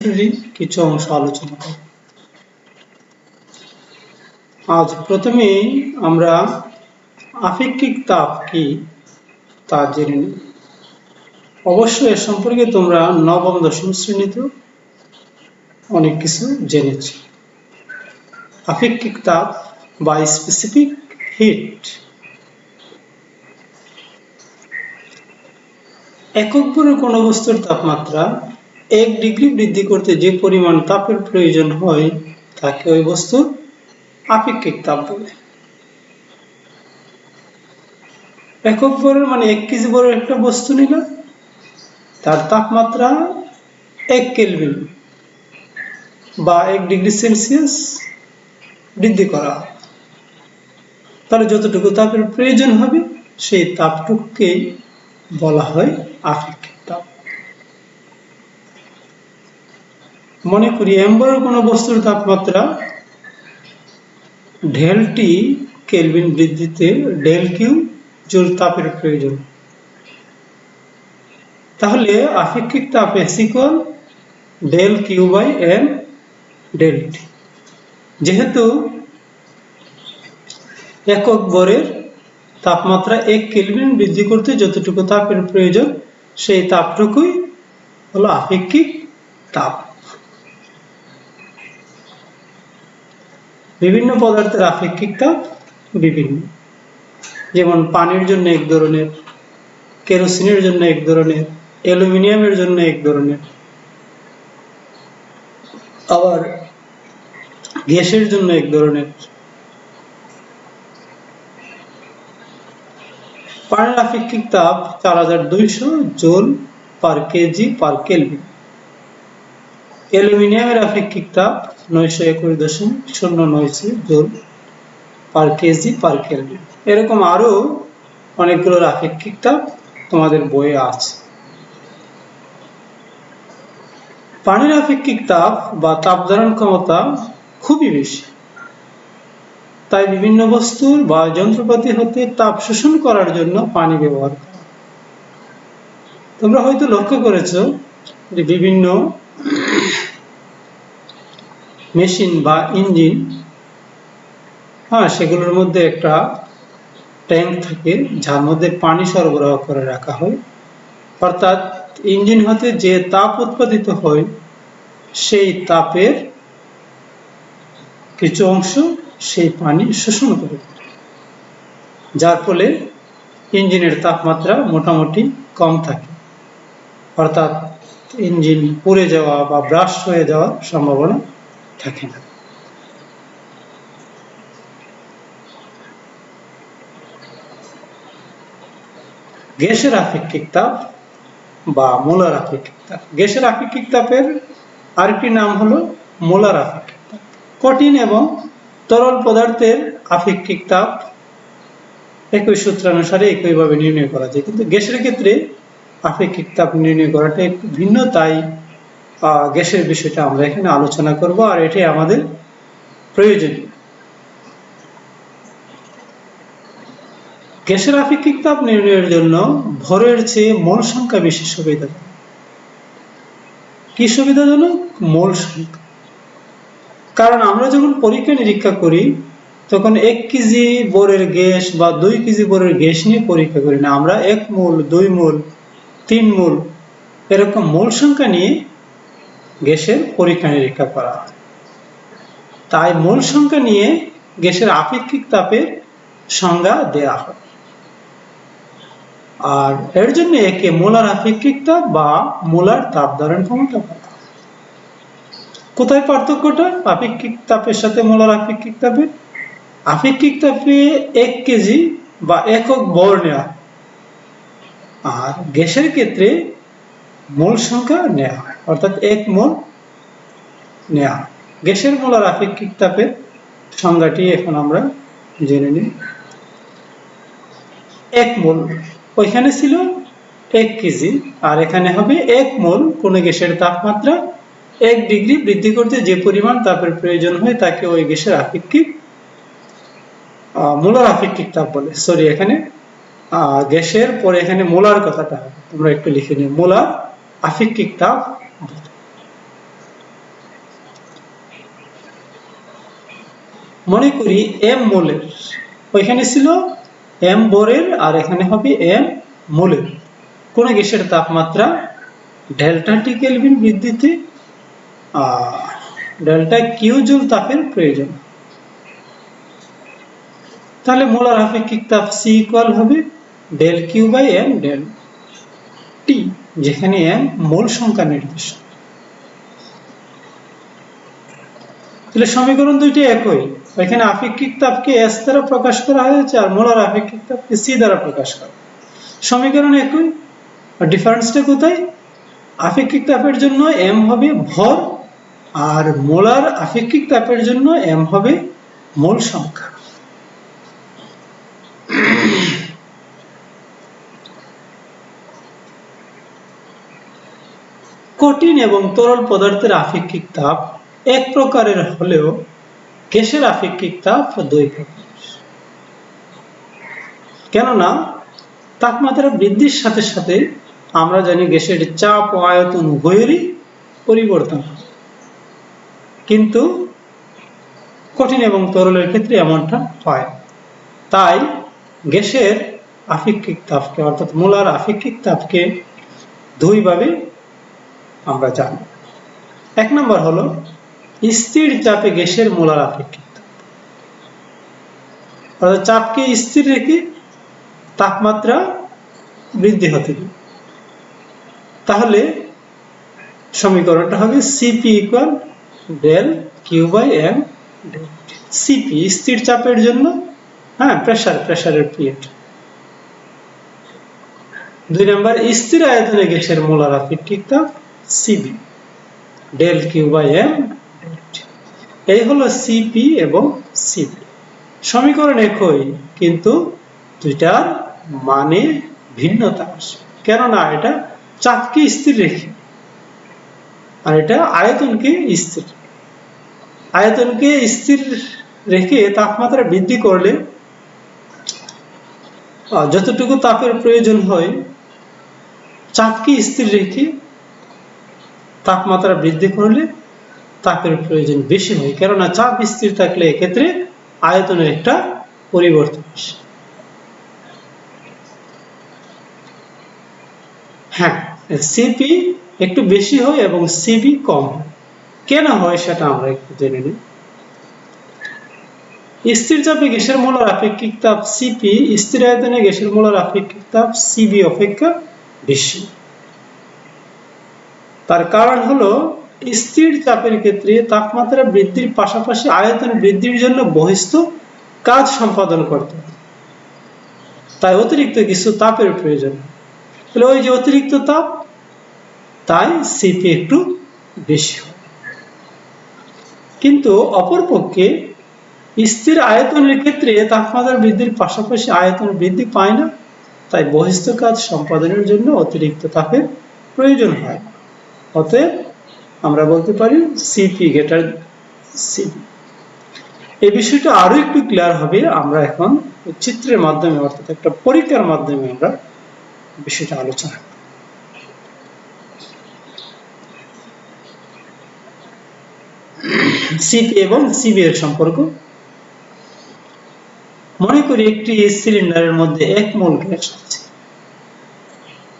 কিছু অংশ আলোচনা করব। আজ প্রথমেই আমরা আপেক্ষিক তাপ কি তা জেনে নিই। অবশ্যই এর সম্পর্কে তোমরা নবম দশম শ্রেণীতে অনেক কিছু জেনেছো। আপেক্ষিক তাপ বা স্পেসিফিক হিট একক ভরের কোনো বস্তুর তাপমাত্রা 1 ডিগ্রি বৃদ্ধি করতে যে পরিমাণ তাপের প্রয়োজন হয় তাকে ওই বস্তুর আপেক্ষিক তাপ বলে। একক ভরের মানে 1 কেজি ভরের একটা বস্তু নিলাম, তার তাপমাত্রা 1 কেলভিন বা 1 ডিগ্রি সেলসিয়াস বৃদ্ধি করা, তাহলে যতটুকু তাপের প্রয়োজন হবে সেই তাপটুকুকেই বলা হয় আপেক্ষিক তাপ। মনে করি m ভরের কোনো বস্তুর তাপমাত্রা ΔT কেলভিন বৃদ্ধিতে ΔQ জুল তাপের প্রয়োজন, তাহলে আপেক্ষিক তাপ S = ΔQ/m ΔT। যেহেতু একক ভরের তাপমাত্রা 1 কেলভিন বৃদ্ধি করতে যতটুকু তাপের প্রয়োজন সেই তাপটুকুই হলো আপেক্ষিক তাপ। বিভিন্ন পদার্থের আপেক্ষিক তাপ বিভিন্ন, যেমন পানির জন্য এক ধরনের, কেরোসিনের জন্য এক ধরনের, অ্যালুমিনিয়ামের জন্য এক ধরনের, আবার গ্যাসের জন্য এক ধরনের। পানির আপেক্ষিক তাপ 4200 joule per KG per kelvin. অ্যালুমিনিয়ামের আপেক্ষিক তাপ 921.096 joule per KG per kelvin. এরকম আরো অনেকগুলো আপেক্ষিক তাপ তোমাদের বইয়ে আছে। পানির আপেক্ষিক তাপ বা তাপ ধারণ ক্ষমতা খুবই বেশি, তাই বিভিন্ন বস্তুর বা যন্ত্রপাতি হতে তাপ শোষণ করার জন্য পানি ব্যবহার করা। তোমরা হয়তো লক্ষ্য করেছো যে বিভিন্ন মেশিন বা ইঞ্জিন, সেগুলোর মধ্যে একটা ট্যাঙ্ক থাকে যার মধ্যে পানি সরবরাহ করে রাখা হয়, অর্থাৎ ইঞ্জিন হতে যে তাপ উৎপাদিত হয় সেই তাপের কিছু অংশ সেই পানি শোষণ করে, যার ফলে ইঞ্জিনের তাপমাত্রা মোটামুটি কম থাকে, অর্থাৎ ইঞ্জিন পুড়ে যাওয়া বা ব্রাস্ট হয়ে যাওয়ার সম্ভাবনা থাকে না। গ্যাসের আপেক্ষিক তাপ বা মোলার আপেক্ষিক তাপ। গ্যাসের আপেক্ষিক তাপের আরেকটি নাম হলো মোলার আপেক্ষিক তাপ। কঠিন এবং তরল পদার্থের আপেক্ষিক তাপ একই সূত্রানুসারে একইভাবে নির্ণয় করা যায়, কিন্তু গ্যাসের ক্ষেত্রে আপেক্ষিক তাপ নির্ণয় করাটা একটু ভিন্ন, তাই গ্যাসের বিষয়টা আমরা এখানে আলোচনা করব, আর এটাই আমাদের প্রয়োজনীয়। গ্যাসের আপেক্ষিক তাপ নির্ণয়ের জন্য ভরের চেয়ে মোল সংখ্যা বেশি সুবিধাজনক। কি সুবিধাজনক? মোল সংখ্যা। কারণ আমরা যখন পরীক্ষা নিরীক্ষা করি তখন 1 কেজি ভরের গ্যাস বা 2 কেজি ভরের গ্যাস নিয়ে পরীক্ষা করি না, আমরা 1 মোল, 2 মোল, 3 মোল এরকম মোল সংখ্যা নিয়ে গ্যাসের পরীক্ষা নিরীক্ষা করা হয়। তাই মোল সংখ্যা নিয়ে গ্যাসের আপেক্ষিক তাপের সংজ্ঞা দেয়া হয়, আর এর জন্য একে মোলার আপেক্ষিক তাপ বা মোলার তাপ ধারণ ক্ষমতা বলা হয়। কোথায় পার্থক্যটা আপেক্ষিক তাপের সাথে মোলার আপেক্ষিক তাপের? আপেক্ষিক তাপে 1 কেজি বা একক ভর নেওয়া, আর গ্যাসের ক্ষেত্রে মোল সংখ্যা নেওয়া হয়, অর্থাৎ 1 মোল নেওয়া হয়। গ্যাসের মোলার আপেক্ষিক তাপের সংজ্ঞাটি এখন আমরা জেনে নিই। 1 মোল, ওইখানে ছিল 1 কেজি, আর এখানে হবে 1 মোল। কোন গ্যাসের তাপমাত্রা 1 ডিগ্রি বৃদ্ধি করতে যে পরিমাণ তাপের প্রয়োজন হয় তাকে ওই গ্যাসের আপেক্ষিক মোলার আপেক্ষিক তাপ বলে। সরি, এখানে গ্যাসের পরে এখানে মোলার কথাটা তোমরা একটু লিখে নিও, মোলার আপেক্ষিক তাপ। মনে করি এম মোলের, ওইখানে ছিল এম বোরের আর এখানে হবে এম মোলের। কোন গ্যাসের তাপমাত্রা ডেল্টা টি কেলভিন বৃদ্ধিতে ডেল্টা কিউ জুল তাপের প্রয়োজন। তাহলে মোলার আপেক্ষিক তাপ সি ইকুয়াল হবে del Q by M del T, যেখানে এম মোল সংখ্যা নির্দেশক। তাহলে সমীকরণ দুইটি একই, এখানে আপেক্ষিক তাপকে এস দ্বারা প্রকাশ করা হয়েছে আর মোলার আপেক্ষিক তাপকে সি দ্বারা প্রকাশ করা। সমীকরণ একই, ডিফারেন্সটা কোথায়? আপেক্ষিক তাপের জন্য এম হবে ভর আর মোলার আপেক্ষিক তাপের জন্য এম হবে মোল সংখ্যা। কঠিন এবং তরল পদার্থের আপেক্ষিক তাপ এক প্রকারের হলেও গ্যাসের আপেক্ষিক তাপ দুই প্রকার। কেননা তাপমাত্রা বৃদ্ধির সাথে সাথে আমরা জানি গ্যাসের চাপ ও আয়তন উভয়েরই পরিবর্তন হয়, কিন্তু কঠিন এবং তরলের ক্ষেত্রে এমনটা হয়। তাই গ্যাসের আপেক্ষিক তাপকে অর্থাৎ মোলার আপেক্ষিক তাপকে দুই ভাবে আমরা জানি। এক নম্বর হলো স্থির চাপে গ্যাসের মোলার আপেক্ষিক তাপ, অর্থাৎ চাপকে স্থির রেখে তাপমাত্রা বৃদ্ধি হতে দিই, তাহলে সমীকরণটা হবে CP equal del Q by M del T. CP স্থির চাপের জন্য প্রেসারের পিরিয়ড। দুই নম্বর স্থির আয়তনে গ্যাসের মোলার আপেক্ষিক তাপ CV del Q by M del T. এই হলো সিপি এবং সিপি। সমীকরণ একই, কিন্তু দুইটার মানে ভিন্নতা আসে। কেননা এটা চাপকে স্থির রেখে আর এটা আয়তনকে স্থির। আয়তনকে স্থির রেখে তাপমাত্রা বৃদ্ধি করলে যতটুকু তাপের প্রয়োজন হয়, চাপকে স্থির রেখে তাপমাত্রা বৃদ্ধি করলে তাপের প্রয়োজন বেশি হয়, কেননা চাপ স্থির থাকলে এক্ষেত্রে আয়তনের একটা পরিবর্তন আসে। সিপি একটু বেশি হয় এবং সিবি কম হয়। কেন হয় সেটা আমরা একটু জেনে নিই। স্থির চাপে গ্যাসের মোলার আপেক্ষিক তাপ সিপি স্থির আয়তনে গ্যাসের মোলার আপেক্ষিক তাপ সিবি অপেক্ষা বেশি। তার কারণ হলো স্থির চাপের ক্ষেত্রে তাপমাত্রা বৃদ্ধির পাশাপাশি আয়তন বৃদ্ধির জন্য বহিস্থ কাজ সম্পাদন করতে হয়, তাই অতিরিক্ত কিছু তাপের প্রয়োজন। তাহলে ওই যে অতিরিক্ত তাপ, তাই সিপি একটু বেশি হয়। কিন্তু অপরপক্ষে স্থির আয়তনের ক্ষেত্রে তাপমাত্রা বৃদ্ধির পাশাপাশি আয়তন বৃদ্ধি পায় না, তাই বহিস্থ কাজ সম্পাদনের জন্য অতিরিক্ত তাপের প্রয়োজন হয়। অতএব আমরা বলতে পারি সিপি গ্রেটার সিবি। এই বিষয়টা আরো একটু ক্লিয়ার হবে আমরা এখন চিত্রের মাধ্যমে, অর্থাৎ একটা পরীক্ষার মাধ্যমে আমরা বিষয়টা আলোচনা করব। সিপি এবং সিবি এর সম্পর্ক। মনে করি একটি সিলিন্ডারের মধ্যে 1 মোল গ্যাস আছে।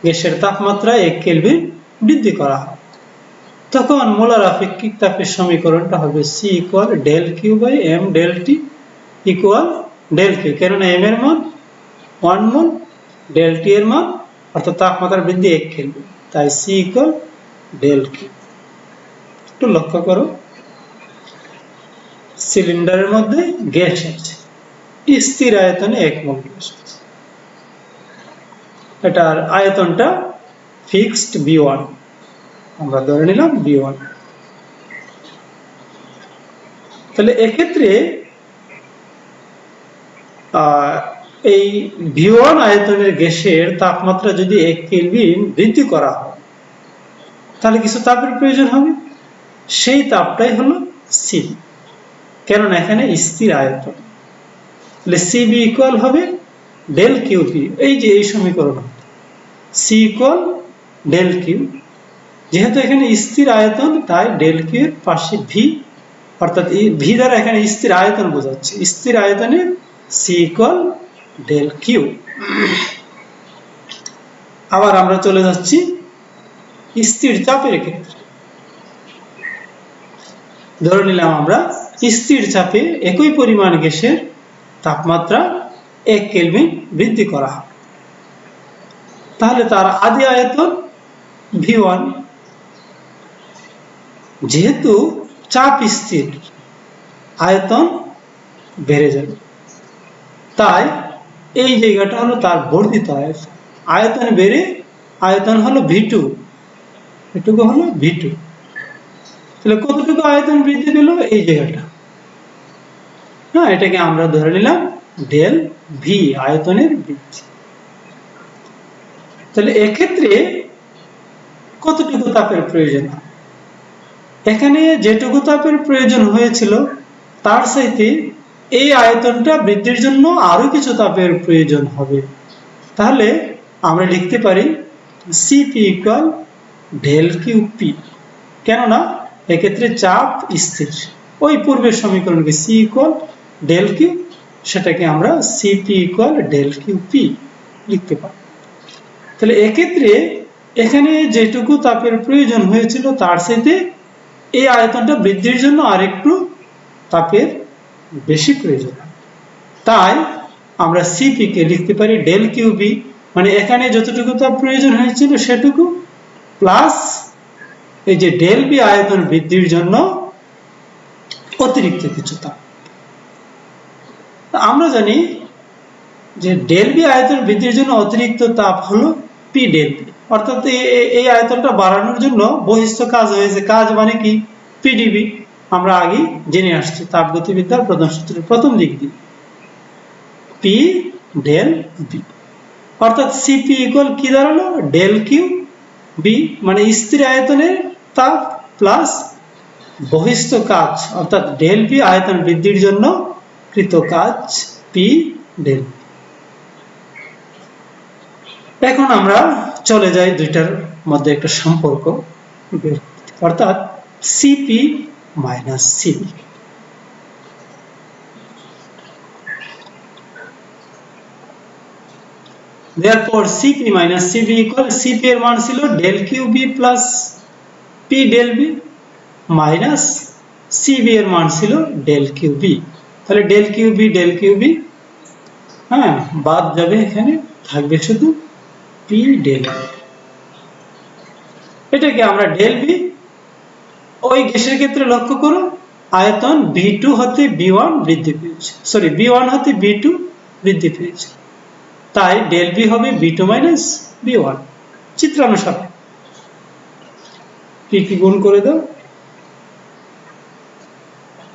গ্যাসের তাপমাত্রা 1 কেলভিন বৃদ্ধি করা হয়, তখন মোলার আপেক্ষিক তাপের সমীকরণটা হবে C equal del Q by M del T equal del Q, কেননা এম এর মান 1 মোল, ডেল টি এর মান অর্থাৎ তাপমাত্রা বৃদ্ধি 1 কেলভিন, তাই সি ইকুয়াল ডেল কিউ। একটু লক্ষ্য করো, সিলিন্ডারের মধ্যে গ্যাস আছে, স্থির আয়তনে 1 মোল গ্যাস আছে, এটার আয়তনটা ফিক্সড V1, আমরা ধরে নিলাম V1। তাহলে এক্ষেত্রে এই V1 আয়তনের গ্যাসের তাপমাত্রা যদি 1 কেলভিন বৃদ্ধি করা হয়, তাহলে কিছু তাপের প্রয়োজন হবে, সেই তাপটাই হলো সিবি, কেননা এখানে স্থির আয়তন। তাহলে সিবি ইকুয়াল হবে ডেল কিউপি। এই যে এই সমীকরণ, সি ইকুয়াল ডেল কিউ, যেহেতু এখানে স্থির আয়তন তাই ডেল কিউ এর পাশে ভি অর্থাৎ ভি দ্বারা এখানে স্থির আয়তন বোঝাচ্ছে, স্থির আয়তনে সি ইকুয়াল ডেল কিউ। আবার আমরা চলে যাচ্ছি স্থির চাপের ক্ষেত্রে। ধরে নিলাম আমরা স্থির চাপে একই পরিমাণ গ্যাসের তাপমাত্রা 1 কেলভিন বৃদ্ধি করা হয়, তাহলে তার আদি আয়তন V1, যেহেতু চাপ স্থির আয়তন বেড়ে যাবে, তাই এই জায়গাটা হলো তার বর্ধিত আয়তন। আয়তন বেড়ে আয়তন হলো V2, এটুকু হলো V2। তাহলে কতটুকু আয়তন বৃদ্ধি পেল? এই জায়গাটা, হ্যাঁ, এটাকে আমরা ধরে নিলাম ডেল ভি, আয়তনের বৃদ্ধি। তাহলে এক্ষেত্রে কতটুকু তাপের প্রয়োজন হয়? এখানে যেটুকু তাপের প্রয়োজন হয়েছিল তার চাইতে এই আয়তনটা বৃদ্ধির জন্য আরো কিছু তাপের প্রয়োজন হবে। তাহলে আমরা লিখতে পারি CP equal del Q P, কেননা এক্ষেত্রে চাপ স্থির। ওই পূর্বের সমীকরণকে সি ইকুয়াল ডেল কিউ, সেটাকে আমরা CP equal del Q P লিখতে পারি। তাহলে এক্ষেত্রে এখানে যেটুকু তাপের প্রয়োজন হয়েছিল তার সাথে এই আয়তনটা বৃদ্ধির জন্য আরেকটু তাপের বেশি প্রয়োজন, তাই আমরা সিপি কে লিখতে পারি ডেল কিউ বি, মানে এখানে যতটুকু তাপ প্রয়োজন হয়েছিল সেটুকু প্লাস এই যে ডেল বি আয়তন বৃদ্ধির জন্য অতিরিক্ত কিছু তাপ। আমরা জানি যে ডেল বি আয়তন বৃদ্ধির জন্য অতিরিক্ত তাপ হলো পি ডেল বি, অর্থাৎ এই আয়তনটা বাড়ানোর জন্য বহিস্থ কাজ হয়েছে। কাজ মানে কি? পিডিবি। আমরা আগে জেনে আসছি তাপগতিবিদ্যার প্রথম সূত্রের প্রথম দিক দিয়ে, পি ডেল বি, অর্থাৎ সিপি ইকুয়াল কি দাঁড়ালো? ডেল কিউ বি, মানে স্থির আয়তনের তাপ প্লাস বহিস্থ কাজ, অর্থাৎ ডেল বি আয়তন বৃদ্ধির জন্য কৃত কাজ পি ডেল। এখন আমরা চলে যাই দুইটার মধ্যে একটা সম্পর্ক, অর্থাৎ CP minus CV. Therefore Cp minus Cv equal Cp এর মান ছিল del QB plus P del B minus Cv এর মান ছিল del QB। তাহলে del QB হ্যাঁ বাদ যাবে, এখানে থাকবে শুধু P del B। এটাকে আমরা del B, ওই গ্যাসের ক্ষেত্রে লক্ষ্য করো আয়তন V2 হতে V1 বৃদ্ধি পেয়েছে, সরি V1 হতে V2 বৃদ্ধি পেয়েছে, তাই ডেল বি হবে V2 মাইনাস V1 চিত্রানুসারে। কি গুণ করে দাও।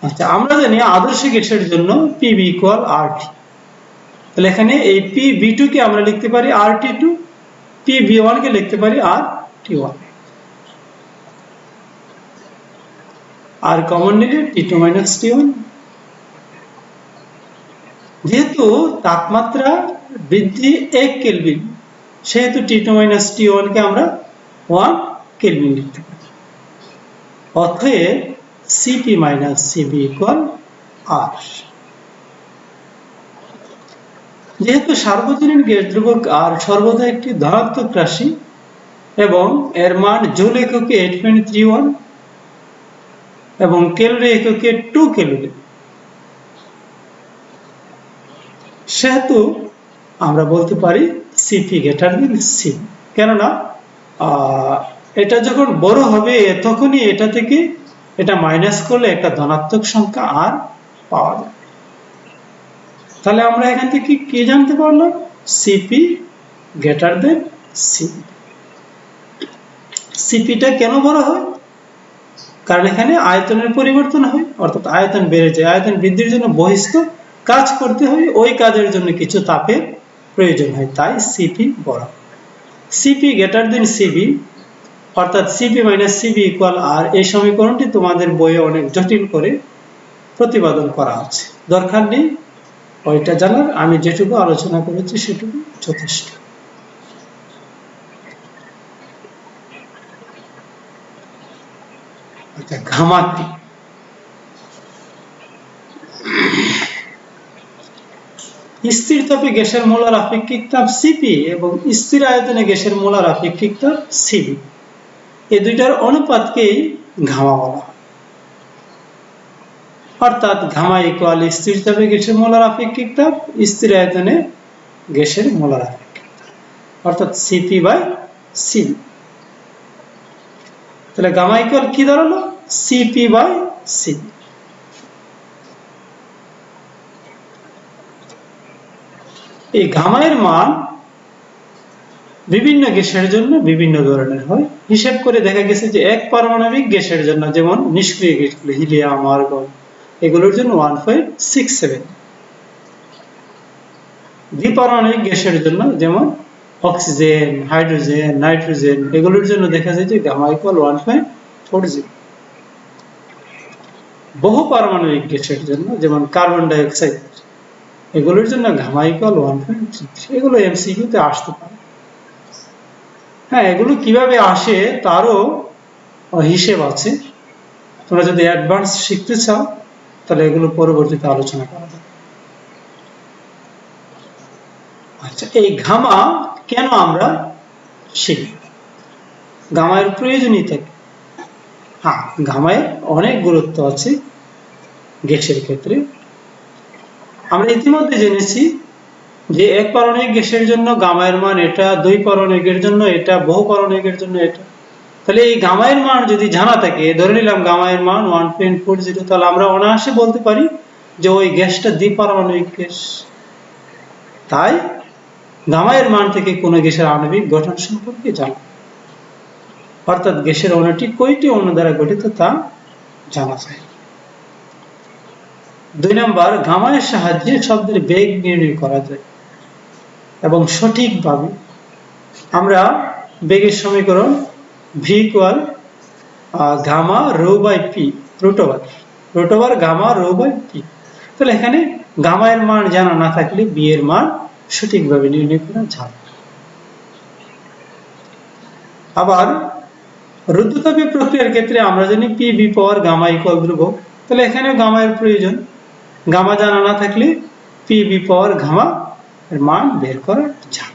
আচ্ছা, আমরা জানি আদর্শ গ্যাসের জন্য PV ইকুয়াল RT, তাহলে এখানে এই PV2 কে আমরা লিখতে পারি RT2, PV1 কে লিখতে পারি RT1, আর কমন নিলে T2 মাইনাস T1। যেহেতু তাপমাত্রা বৃদ্ধি 1 কেলভিন, সেহেতু T2 মাইনাস T1 কে আমরা 1 কেলভিন লিখতে পারি। অতএব Cp minus Cv equal R। যেহেতু সার্বজনীন গ্যাস ধ্রুবক R সর্বদা একটি ধনাত্মক রাশি এবং এর মান জুল এককে 8.31 এবং ক্যালোরি এককে 2 ক্যালোরি, সেহেতু আমরা বলতে পারি Cp গ্রেটার দেন Cv। কেননা এটা যখন বড় হবে তখনই এটা থেকে এটা মাইনাস করলে একটা ধনাত্মক সংখ্যা আর পাওয়া যাবে। তাহলে আমরা এখান থেকে কি জানতে পারলাম? Cp greater than Cv। Cpটা কেন বড় হয়? কারণ এখানে আয়তনের পরিবর্তন হয়, অর্থাৎ আয়তন বেড়ে যায়। আয়তন বৃদ্ধির জন্য বহিস্থ কাজ করতে হয়, ওই কাজের জন্য কিছু তাপের প্রয়োজন হয়, তাই Cp বড়। Cp গ্রেটার দেন Cv, অর্থাৎ Cp minus Cv equal R, এই সমীকরণটি তোমাদের বইয়ে অনেক জটিল করে প্রতিপাদন করা আছে, দরকার নেই ওইটা জানার। আমি যেটুকু আলোচনা করেছি সেটুকু যথেষ্ট। আচ্ছা, ঘামা কি? স্থির তাপে গ্যাসের মোলার আপেক্ষিক তাপ সিপি এবং স্থির আয়তনে গ্যাসের মোলার আপেক্ষিক তাপ সিবি, এই দুইটার অনুপাতকেই ঘামা বলা হয়। অর্থাৎ ঘামা ইকুয়াল স্থির তাপে গ্যাসের মোলার আপেক্ষিক তাপ, স্থির আয়তনে গ্যাসের মোলার আপেক্ষিক তাপ, অর্থাৎ সিপি বাই সিবি। তাহলে গামা ইকুয়াল কি দাঁড়ালো? CP by CV. এই গামার মান বিভিন্ন গ্যাসের জন্য বিভিন্ন ধরনের হয়। হিসাব করে দেখা গেছে যে এক পারমাণবিক গ্যাসের জন্য, যেমন নিষ্ক্রিয় গ্যাসগুলো হিলিয়াম, আর্গন, এগুলোর জন্য 1.67। দ্বিপারমাণবিক গ্যাসের জন্য, যেমন অক্সিজেন, হাইড্রোজেন, নাইট্রোজেন, এগুলোর জন্য দেখা যায় যে গামা ইকুয়াল 1.40। বহু পারমাণবিক গ্যাসের জন্য, যেমন কার্বন ডাই অক্সাইড, এগুলোর জন্য গামা ইকুয়াল 1.33। এগুলো এমসিকিউতে আসতে পারে। হ্যাঁ, এগুলো কিভাবে আসে তারও হিসেব আছে। তোমরা যদি অ্যাডভান্স শিখতে চাও তাহলে এগুলো পরবর্তীতে আলোচনা করা যাবে। আচ্ছা, এই গামা কেন আমরা শিখি? গামার প্রয়োজনীয়তা কি? হ্যাঁ, গামায় অনেক গুরুত্ব আছে গ্যাসের ক্ষেত্রে। আমরা ইতিমধ্যে জেনেছি যে এক পারমাণবিক গ্যাসের জন্য গামার মান এটা, দুই পারমাণবিকের জন্য এটা, বহু পারমাণবিকের জন্য এটা। তাহলে এই গামার মান যদি জানা থাকে, ধরে নিলাম গামার মান 1.40, তাহলে আমরা অনায়াসে বলতে পারি যে ওই গ্যাসটা দ্বিপারমাণবিক গ্যাস। তাই গামার মান থেকে কোনো গ্যাসের আণবিক গঠন সম্পর্কে জানা, অর্থাৎ গ্যাসের অণুটি কয়টি অণু দ্বারা গঠিত তা জানা যায়। 2 নম্বর, গামার সাহায্যে শব্দের বেগ নির্ণয় করা যায় এবং সঠিকভাবে। আমরা বেগের সমীকরণ v equal gamma rho by P, root over gamma rho by P. তাহলে এখানে গামা এর মান জানা না থাকলে বি এর মান সঠিকভাবে নির্ণয় করা যাবে। আবার রুদ্ধতাপীয় প্রক্রিয়ার ক্ষেত্রে আমরা জানি P V power gamma equal ধ্রুবক। তাহলে এখানেও গামা এর প্রয়োজন। গামা জানা না থাকলে পি বি পাওয়ার গামা এর মান বের করা যাবে।